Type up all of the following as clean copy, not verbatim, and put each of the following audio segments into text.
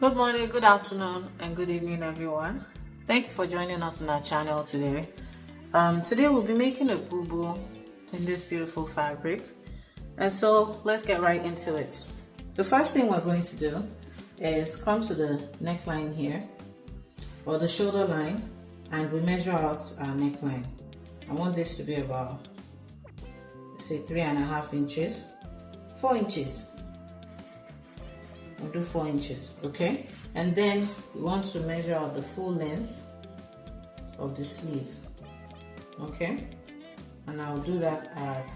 Good morning, good afternoon, and good evening, everyone. Thank you for joining us on our channel today. Today we'll be making a boubou in this beautiful fabric, and so let's get right into it. The first thing we're going to do is come to the neckline here, or the shoulder line, and we measure out our neckline. I want this to be about, say, 3.5 inches, 4 inches. We'll do 4 inches, okay? And then we want to measure out the full length of the sleeve, okay? And I'll do that at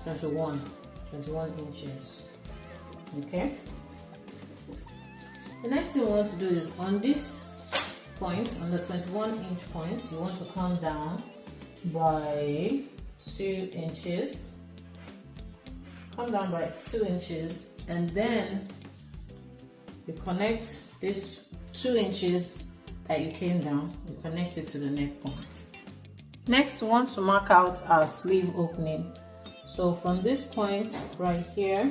21 inches, okay? The next thing we want to do is on this point, on the 21-inch point, you want to come down by 2 inches. Come down by 2 inches, and then you connect this 2 inches that you came down, you connect it to the neck point. Next, we want to mark out our sleeve opening. So from this point right here,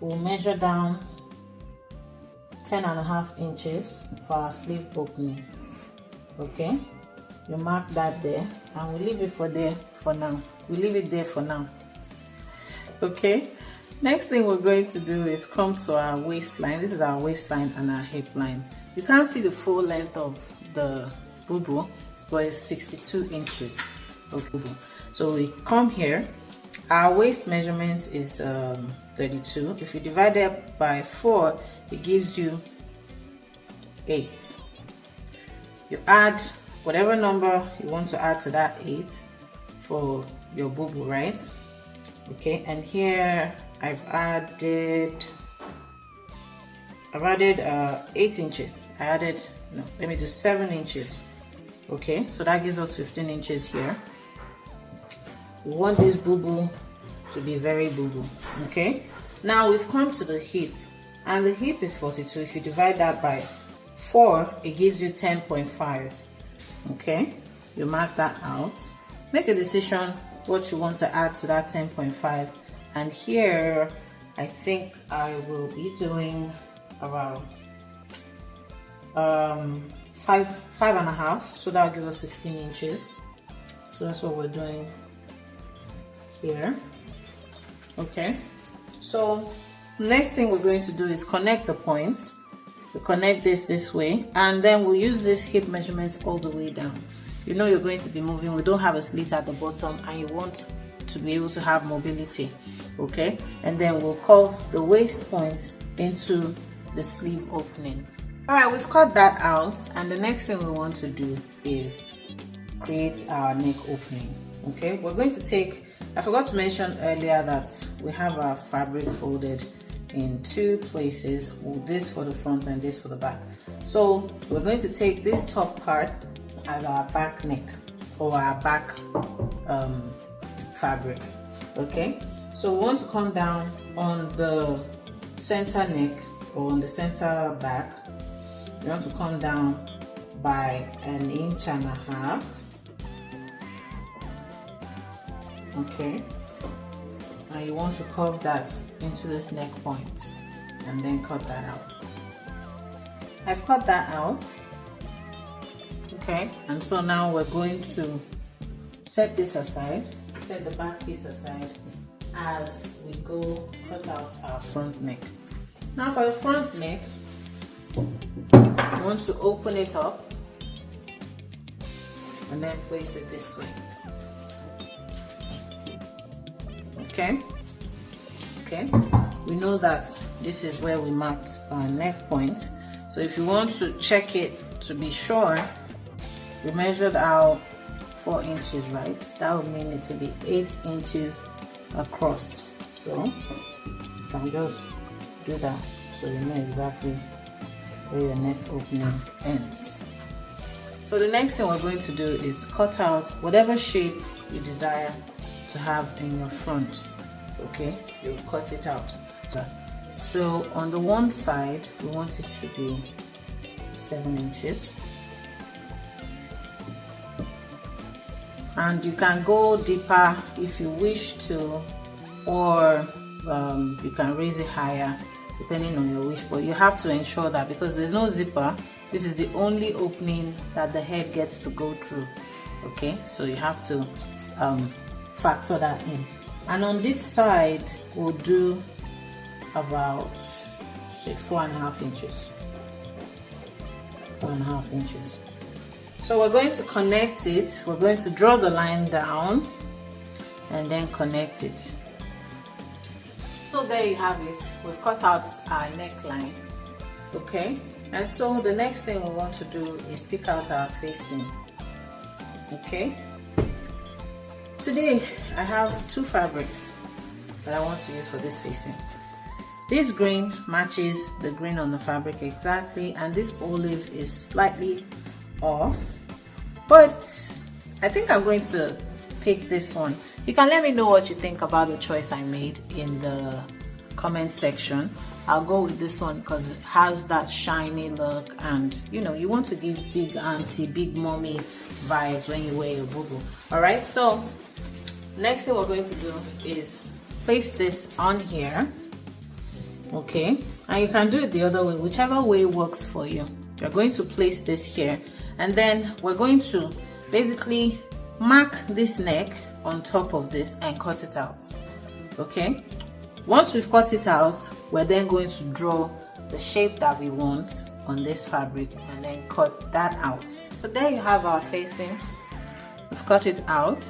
we'll measure down 10.5 inches for our sleeve opening. Okay, you mark that there, and we leave it for now. We leave it there for now. Okay, next thing we're going to do is come to our waistline. This is our waistline and our hip line. You can't see the full length of the boubou, but it's 62 inches of boubou. So we come here. Our waist measurement is 32. If you divide it by 4, it gives you 8. You add whatever number you want to add to that 8 for your boubou, right? Okay, and here I've added 8 inches. Let me do 7 inches. Okay, so that gives us 15 inches here. We want this boubou to be very boubou. Okay, now we've come to the hip, and the hip is 42. If you divide that by 4, it gives you 10.5. Okay, you mark that out. Make a decision what you want to add to that 10.5, and here I think I will be doing around 5.5, so that'll give us 16 inches. So that's what we're doing here. Okay, so next thing we're going to do is connect the points. We connect this way, and then we'll use this hip measurement all the way down. You know you're going to be moving, we don't have a slit at the bottom, and you want to be able to have mobility. Okay, and then we'll curve the waist point into the sleeve opening. All right, we've cut that out, and the next thing we want to do is create our neck opening. Okay, we're going to take, I forgot to mention earlier that we have our fabric folded in 2 places, this for the front and this for the back. So we're going to take this top part as our back neck, or our back fabric. Okay, so we want to come down on the center neck, or on the center back. You want to come down by 1.5 inches. Okay, and you want to curve that into this neck point, and then cut that out. I've cut that out. Okay, and so now we're going to set this aside, set the back piece aside, as we go cut out our front neck. Now for the front neck, we want to open it up and then place it this way. Okay, we know that this is where we marked our neck point, so if you want to check it to be sure, we measured out 4 inches, right? That would mean it will be 8 inches across. So you can just do that, so you know exactly where your neck opening ends. So the next thing we're going to do is cut out whatever shape you desire to have in your front. Okay, you cut it out. So on the one side, we want it to be 7 inches. And you can go deeper if you wish to, or you can raise it higher depending on your wish, but you have to ensure that because there's no zipper, this is the only opening that the head gets to go through. Okay, so you have to factor that in. And on this side we'll do about, say, 4.5 inches. 4.5 inches. So we're going to connect it. We're going to draw the line down and then connect it. So there you have it. We've cut out our neckline. Okay, and so the next thing we want to do is pick out our facing. Okay, today I have 2 fabrics that I want to use for this facing. This green matches the green on the fabric exactly, and this olive is slightly off, but I think I'm going to pick this one. You can let me know what you think about the choice I made in the comment section. I'll go with this one because it has that shiny look, and you know, you want to give big auntie, big mommy vibes when you wear your boubou. Alright, so next thing we're going to do is place this on here. Okay, and you can do it the other way, whichever way works for you. You're going to place this here, and then we're going to basically mark this neck on top of this and cut it out. Okay, once we've cut it out, we're then going to draw the shape that we want on this fabric and then cut that out. So there you have our facing. We've cut it out,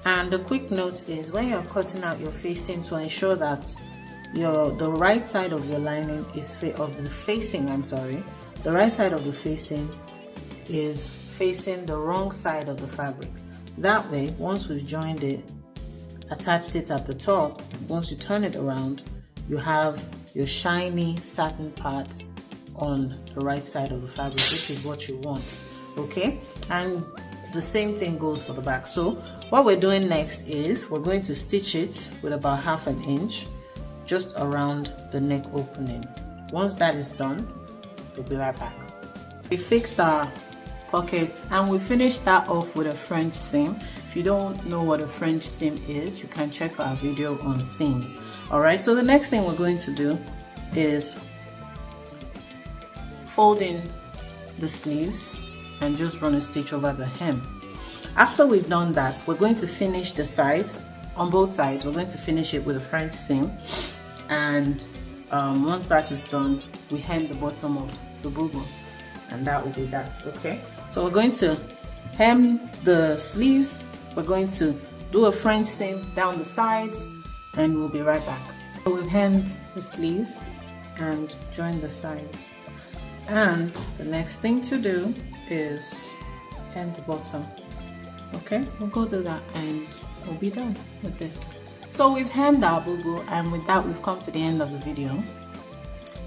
and the quick note is when you're cutting out your facing, to ensure that the right side of your lining is the right side of the facing is facing the wrong side of the fabric. That way, once we've joined it, attached it at the top, once you turn it around, you have your shiny satin part on the right side of the fabric, which is what you want. Okay, and the same thing goes for the back. So what we're doing next is we're going to stitch it with about 1/2 inch just around the neck opening. Once that is done, we'll be right back. We fixed our pocket and we finished that off with a French seam. If you don't know what a French seam is, you can check our video on seams. Alright, so the next thing we're going to do is fold in the sleeves and just run a stitch over the hem. After we've done that, we're going to finish the sides. On both sides, we're going to finish it with a French seam, and once that is done, we hem the bottom of the boubou, and that will be that. Okay, so we're going to hem the sleeves, we're going to do a French seam down the sides, and we'll be right back. So we've hemmed the sleeve and joined the sides, and the next thing to do is hem the bottom. Okay, we'll go do that and we'll be done with this. So we've hemmed our boubou, and with that we've come to the end of the video.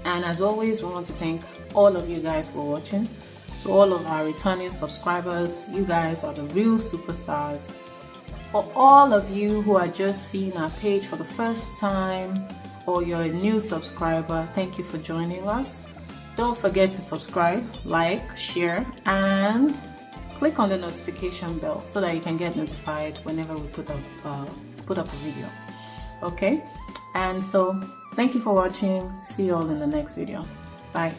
And as always, we want to thank all of you guys for watching. To all of our returning subscribers, you guys are the real superstars. For all of you who are just seeing our page for the first time, or you're a new subscriber, thank you for joining us. Don't forget to subscribe, like, share, and click on the notification bell so that you can get notified whenever we put up a video. Okay, and so thank you for watching. See you all in the next video. Bye.